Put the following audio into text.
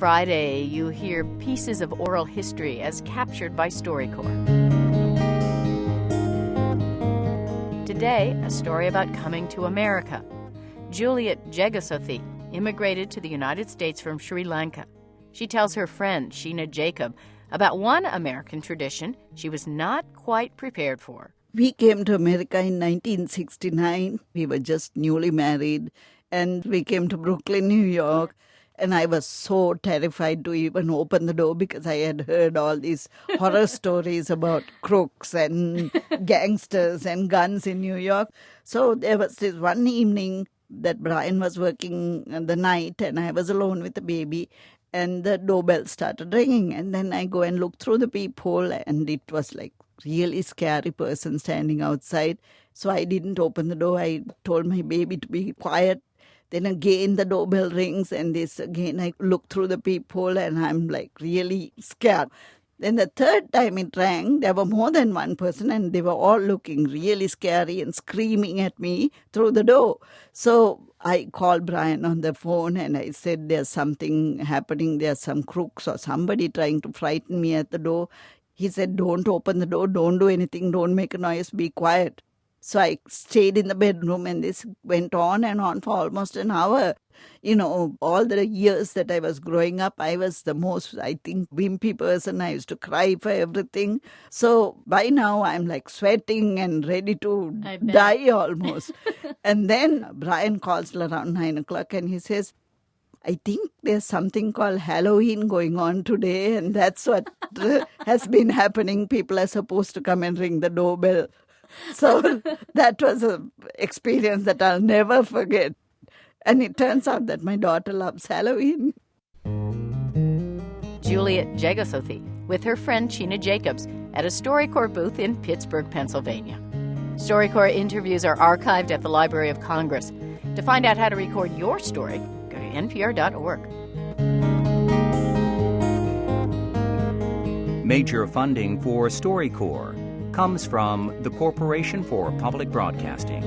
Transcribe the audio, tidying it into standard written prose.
Friday, you hear pieces of oral history as captured by StoryCorps. Today, a story about coming to America. Juliet Jegasothi immigrated to the United States from Sri Lanka. She tells her friend, Sheena Jacob, about one American tradition she was not quite prepared for. We came to America in 1969. We were just newly married, and we came to Brooklyn, New York. And I was so terrified to even open the door because I had heard all these horror stories about crooks and gangsters and guns in New York. So there was this one evening that Brian was working the night and I was alone with the baby, and the doorbell started ringing. And then I go and look through the peephole, and it was like really scary person standing outside. So I didn't open the door. I told my baby to be quiet. Then again the doorbell rings, and this again I look through the peephole and I'm like really scared. Then the third time it rang, there were more than one person and they were all looking really scary and screaming at me through the door. So I called Brian on the phone and I said, there's something happening. There's some crooks or somebody trying to frighten me at the door. He said, don't open the door, don't do anything, don't make a noise, be quiet. So I stayed in the bedroom and this went on and on for almost an hour. You know, all the years that I was growing up, I was the most, I think, wimpy person. I used to cry for everything. So by now I'm like sweating and ready to die almost. And then Brian calls around 9 o'clock and he says, I think there's something called Halloween going on today, and that's what has been happening. People are supposed to come and ring the doorbell. So that was an experience that I'll never forget. And it turns out that my daughter loves Halloween. Juliet Jegasothi with her friend Sheena Jacobs at a StoryCorps booth in Pittsburgh, Pennsylvania. StoryCorps interviews are archived at the Library of Congress. To find out how to record your story, go to npr.org. Major funding for StoryCorps comes from the Corporation for Public Broadcasting.